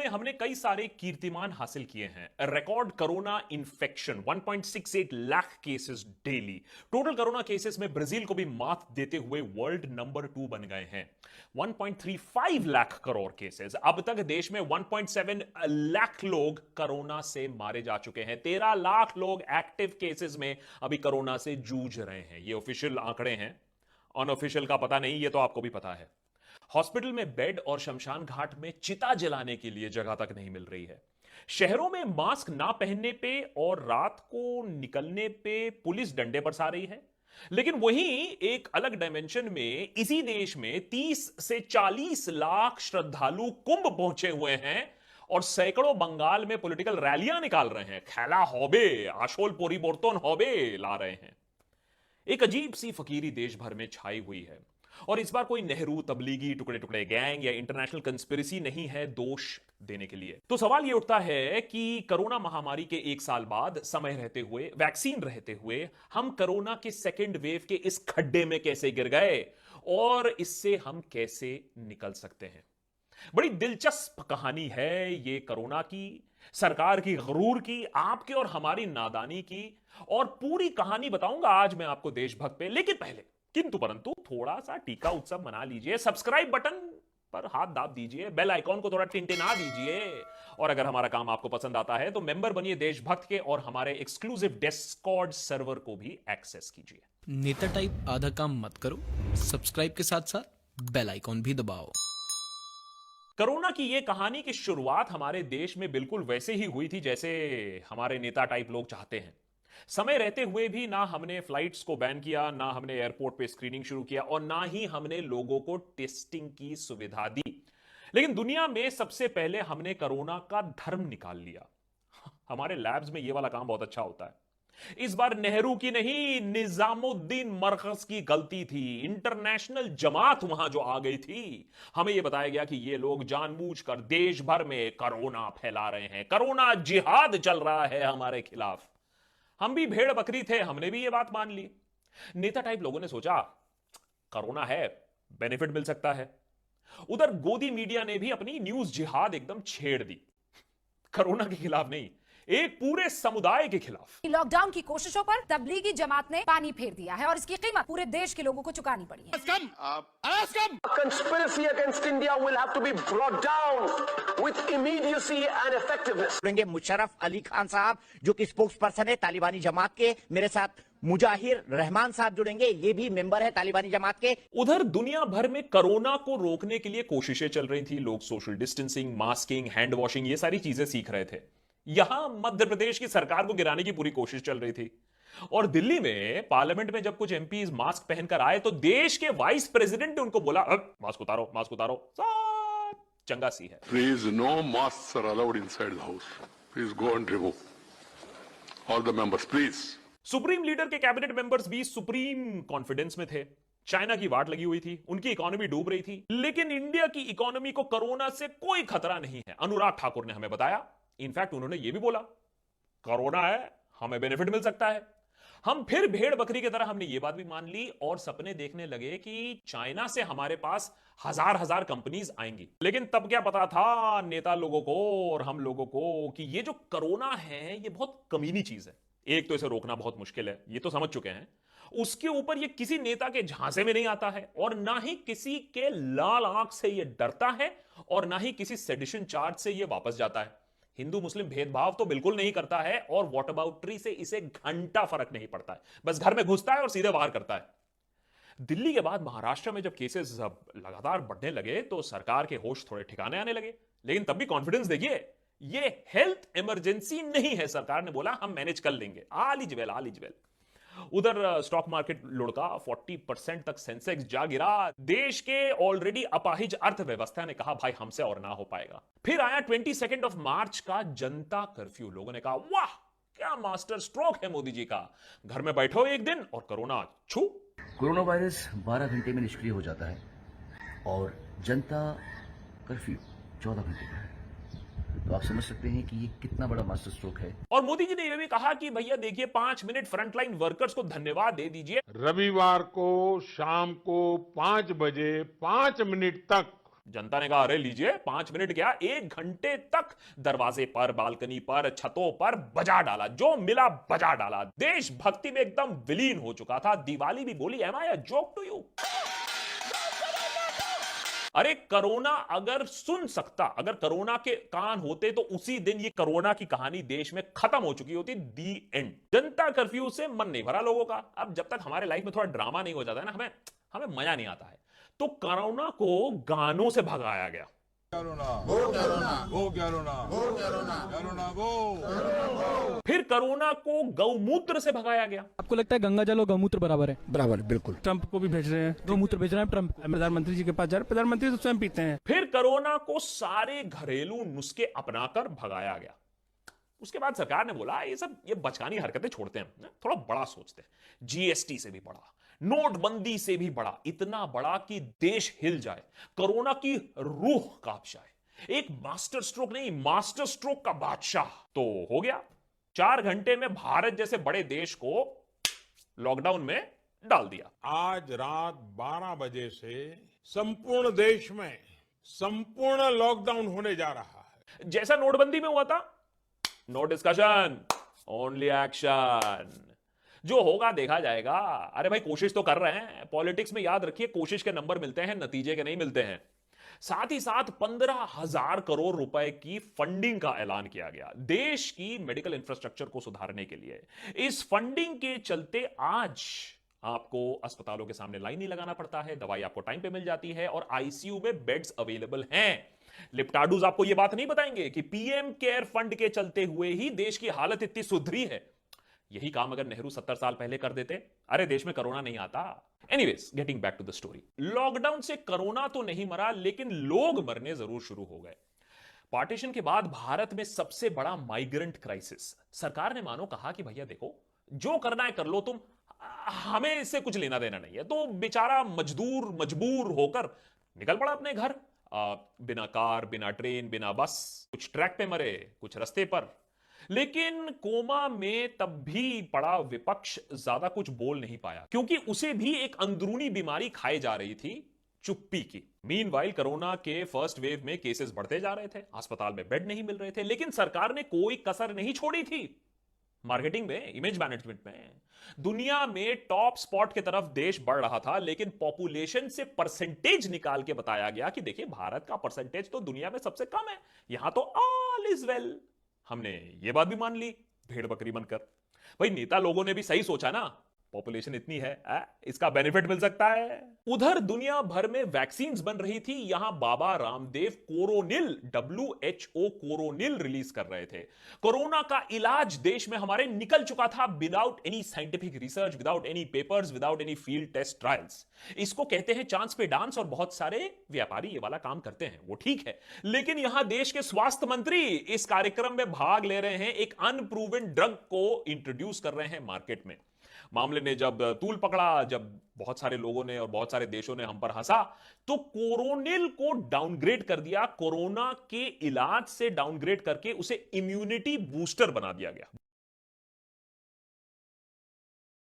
में हमने कई सारे कीर्तिमान हासिल किए हैं। Record corona infection 1.68 lakh cases daily. Total corona cases में ब्राजील को भी मात देते हुए वर्ल्ड नंबर 2 बन गए हैं। 1.35 लाख करोड़ केसेस। अब तक देश में 1.7 लाख लोग कोरोना से मारे जा चुके हैं। 13 लाख लोग एक्टिव केसेस में अभी कोरोना से जूझ रहे हैं। ये ऑफिशियल आंकड़े हैं, अनऑफिशियल का पता नहीं, ये तो आपको भी पता है। हॉस्पिटल में बेड और शमशान घाट में चिता जलाने के लिए जगह तक नहीं मिल रही है। शहरों में मास्क ना पहनने पे और रात को निकलने पे पुलिस डंडे बरसा रही है। लेकिन वहीं एक अलग डायमेंशन में इसी देश में 30 से 40 लाख श्रद्धालु कुंभ पहुंचे हुए हैं और सैकड़ों बंगाल में पॉलिटिकल रैलियां निकाल रहे हैं। खेला हॉबे, आशोल पोरी बोर्तोन हॉबे ला रहे हैं। एक अजीब सी फकीरी देश भर में छाई हुई है और इस बार कोई नेहरू, तबलीगी, टुकड़े टुकड़े गैंग या इंटरनेशनल कंस्पिरेसी नहीं है दोष देने के लिए। तो सवाल यह उठता है कि कोरोना महामारी के 1 साल बाद, समय रहते हुए, वैक्सीन रहते हुए, हम कोरोना के सेकेंड वेव के इस खड्डे में कैसे गिर गए और इससे हम कैसे निकल सकते हैं। बड़ी दिलचस्प कहानी है ये कोरोना की, सरकार की गरूर की, आपके और हमारी नादानी की, और पूरी कहानी बताऊंगा आज मैं आपको देशभक्त पे। लेकिन पहले किंतु परंतु थोड़ा सा टीका उत्सव मना लीजिए, सब्सक्राइब बटन पर हाथ दाब दीजिए, बेल आइकॉन को थोड़ा टिनटिना दीजिए, और अगर हमारा काम आपको पसंद आता है तो मेंबर बनिए देशभक्त के और हमारे एक्सक्लूसिव डिस्कॉर्ड सर्वर को भी एक्सेस कीजिए। नेता टाइप आधा काम मत करो, सब्सक्राइब के साथ साथ बेल आइकॉन भी दबाओ। कोरोना की यह कहानी की शुरुआत हमारे देश में बिल्कुल वैसे ही हुई थी जैसे हमारे नेता टाइप लोग चाहते हैं। समय रहते हुए भी ना हमने फ्लाइट्स को बैन किया, ना हमने एयरपोर्ट पे स्क्रीनिंग शुरू किया, और ना ही हमने लोगों को टेस्टिंग की सुविधा दी। लेकिन दुनिया में सबसे पहले हमने कोरोना का धर्म निकाल लिया। हमारे लैब्स में यह वाला काम बहुत अच्छा होता है। इस बार नेहरू की नहीं, निजामुद्दीन मरकज की गलती थी। इंटरनेशनल जमात वहां जो आ गई थी, हमें यह बताया गया कि ये लोग जानबूझकर देश भर में कोरोना फैला रहे हैं। कोरोना जिहाद चल रहा है हमारे खिलाफ। हम भी भेड़ बकरी थे, हमने भी ये बात मान ली। नेता टाइप लोगों ने सोचा कोरोना है, बेनिफिट मिल सकता है। उधर गोदी मीडिया ने भी अपनी न्यूज जिहाद एकदम छेड़ दी। कोरोना के खिलाफ नहीं, एक पूरे समुदाय के खिलाफ। लॉकडाउन की कोशिशों पर तबलीगी जमात ने पानी फेर दिया है और इसकी कीमत पूरे देश के लोगों को चुकानी पड़ी है। Conspiracy against India will have to be brought down with immediacy and effectiveness. Musharraf Ali Khan साहब जो कि स्पोक्स पर्सन है तालिबानी जमात के, मेरे साथ मुजाहिर रहमान साहब जुड़ेंगे, ये भी मेंबर है तालिबानी जमात के। उधर दुनिया भर में कोरोना को रोकने के लिए कोशिशें चल रही थी। लोग social distancing, masking, hand washing, ये सारी चीजें सीख रहे थे। यहां मध्य प्रदेश की सरकार को गिराने की पूरी कोशिश चल रही थी। और दिल्ली में पार्लियामेंट में जब कुछ एमपीज मास्क पहनकर आए तो देश के वाइस प्रेसिडेंट ने उनको बोला, मास्क उतारो, मास्क उतारो। सब चंगा सी है। Please, no masks are allowed inside the house. Please go and remove. All the members, please. Supreme leader के कैबिनेट मेंबर्स भी सुप्रीम कॉन्फिडेंस में थे। चाइना की वाट लगी हुई थी, उनकी इकोनॉमी डूब रही थी, लेकिन इंडिया की इकोनॉमी को कोरोना से कोई खतरा नहीं है। अनुराग ठाकुर ने हमें बताया, इनफैक्ट उन्होंने यह भी बोला कोरोना है, हमें बेनिफिट मिल सकता है। हम फिर भेड़ बकरी की तरह हमने ये बात भी मान ली और सपने देखने लगे कि चाइना से हमारे पास हजार हजार कंपनीज आएंगी। लेकिन तब क्या पता था नेता लोगों को और हम लोगों को कि ये जो कोरोना है ये बहुत कमीनी चीज है। एक तो इसे रोकना बहुत मुश्किल है, ये तो समझ चुके हैं। उसके ऊपर ये किसी नेता के झांसे में नहीं आता है और ना ही किसी के लाल आंख से ये डरता है और ना ही किसी सेडिशन चार्ज से ये वापस जाता है। हिंदू मुस्लिम भेदभाव तो बिल्कुल नहीं करता है और व्हाटअबाउटरी से इसे घंटा फर्क नहीं पड़ता है। बस घर में घुसता है और सीधे बाहर करता है। दिल्ली के बाद महाराष्ट्र में जब केसेस लगातार बढ़ने लगे तो सरकार के होश थोड़े ठिकाने आने लगे। लेकिन तब भी कॉन्फिडेंस देखिए, ये हेल्थ इमरजेंसी नहीं है। सरकार ने बोला हम मैनेज कर लेंगे, आलिजवेल आलिजवेल। उधर स्टॉक मार्केट लुढ़का, 40% तक सेंसेक्स जा गिरा। देश के ऑलरेडी अपाहिज अर्थव्यवस्था ने कहा भाई हमसे और ना हो पाएगा। फिर आया 22 ऑफ मार्च का जनता कर्फ्यू। लोगों ने कहा वाह क्या मास्टर स्ट्रोक है मोदी जी का, घर में बैठो एक दिन और कोरोना छू। कोरोना वायरस 12 घंटे में निष्क्रिय हो जाता है और जनता कर्फ्यू 14 घंटे का है। तो आप समझ सकते हैं कि ये कितना बड़ा मास्टर स्ट्रोक है। और मोदी जी ने यह भी कहा कि भैया देखिए 5 मिनट फ्रंटलाइन वर्कर्स को धन्यवाद दे दीजिए। रविवार को शाम को 5 बजे 5 मिनट तक जनता ने कहा, अरे लीजिए 5 मिनट क्या 1 घंटे तक दरवाजे पर, बालकनी पर, छतों पर बजा डाला, जो मिला बजा डाला। देशभक्ति में एकदम विलीन हो चुका था। दिवाली भी बोली, am I a joke to you? अरे कोरोना अगर सुन सकता, अगर कोरोना के कान होते तो उसी दिन ये कोरोना की कहानी देश में खत्म हो चुकी होती। दी एंड। जनता कर्फ्यू से मन नहीं भरा लोगों का। अब जब तक हमारे लाइफ में थोड़ा ड्रामा नहीं हो जाता है ना, हमें मजा नहीं आता है। तो कोरोना को गानों से भगाया गया। फिर कोरोना को गौमूत्र से भगाया गया। आपको लगता है गंगा जल और गौमूत्र बराबर है? बराबर, बिल्कुल। ट्रंप को भी भेज रहे हैं, गौमूत्र भेज रहे हैं ट्रंप, प्रधानमंत्री जी के पास जा रहे हैं, प्रधानमंत्री तो स्वयं पीते हैं। फिर कोरोना को सारे घरेलू नुस्खे अपनाकर भगाया गया। उसके बाद सरकार ने बोला, ये बचकानी हरकतें छोड़ते हैं, थोड़ा बड़ा सोचते हैं। जीएसटी से भी बड़ा, नोटबंदी से भी बड़ा, इतना बड़ा कि देश हिल जाए, कोरोना की रूह कांप जाए। एक मास्टर स्ट्रोक नहीं, मास्टर स्ट्रोक का बादशाह तो हो गया। 4 घंटे में भारत जैसे बड़े देश को लॉकडाउन में डाल दिया। आज रात 12 बजे से संपूर्ण देश में संपूर्ण लॉकडाउन होने जा रहा है। जैसा नोटबंदी में हुआ था, नो डिस्कशन, ओनली एक्शन। जो होगा देखा जाएगा। अरे भाई कोशिश तो कर रहे हैं। पॉलिटिक्स में याद रखिए, कोशिश के नंबर मिलते हैं, नतीजे के नहीं मिलते हैं। साथ ही साथ 15,000 करोड़ रुपए की फंडिंग का ऐलान किया गया देश की मेडिकल इंफ्रास्ट्रक्चर को सुधारने के लिए। इस फंडिंग के चलते आज आपको अस्पतालों के सामने लाइन नहीं लगाना पड़ता है, दवाई आपको टाइम पे मिल जाती है और आईसीयू में बेड्स अवेलेबल हैं। लिप्टाडूज आपको यह बात नहीं बताएंगे कि पीएम केयर फंड के चलते हुए ही देश की हालत इतनी सुधरी है। यही काम अगर नेहरू 70 साल पहले कर देते, अरे देश में कोरोना नहीं आता। Anyways, getting back to the story. Lockdown से कोरोना तो नहीं मरा, लेकिन लोग मरने जरूर शुरू हो गए। पार्टीशन के बाद भारत में सबसे बड़ा माइग्रेंट क्राइसिस। सरकार ने मानो कहा कि भैया देखो, जो करना है कर लो तुम, हमें इससे कुछ लेना देना नहीं है। तो बेचारा मजदूर मजबूर होकर निकल पड़ा अपने घर, बिना कार, बिना ट्रेन, बिना बस। कुछ ट्रैक पे मरे, कुछ रास्ते पर। लेकिन कोमा में तब भी पड़ा विपक्ष ज्यादा कुछ बोल नहीं पाया, क्योंकि उसे भी एक अंदरूनी बीमारी खाए जा रही थी, चुप्पी की। मीनवाइल कोरोना के फर्स्ट वेव में केसेस बढ़ते जा रहे थे, अस्पताल में बेड नहीं मिल रहे थे, लेकिन सरकार ने कोई कसर नहीं छोड़ी थी। मार्केटिंग में, इमेज मैनेजमेंट में, दुनिया में टॉप स्पॉट की तरफ देश बढ़ रहा था, लेकिन पॉपुलेशन से परसेंटेज निकाल के बताया गया कि देखिए भारत का परसेंटेज तो दुनिया में सबसे कम है, यहां तो ऑल इज वेल। हमने ये बात भी मान ली भेड़ बकरी बनकर। भाई नेता लोगों ने भी सही सोचा ना, पॉपुलेशन इतनी है, इसका बेनिफिट मिल सकता है। उधर दुनिया भर में वैक्सीन्स बन रही थी, यहां बाबा रामदेव कोरोनिल, WHO कोरोनिल रिलीज कर रहे थे। कोरोना का इलाज देश में हमारे निकल चुका था without any scientific research, without any papers, without any field test trials. इसको कहते हैं चांस पे डांस, और बहुत सारे व्यापारी ये वाला काम करते हैं, वो ठीक है। लेकिन यहां देश के स्वास्थ्य मंत्री इस कार्यक्रम में भाग ले रहे हैं, एक अनप्रूवन ड्रग को इंट्रोड्यूस कर रहे हैं मार्केट में। मामले ने जब तूल पकड़ा, जब बहुत सारे लोगों ने और बहुत सारे देशों ने हम पर हंसा, तो कोरोनिल को डाउनग्रेड कर दिया। कोरोना के इलाज से डाउनग्रेड करके उसे इम्यूनिटी बूस्टर बना दिया गया।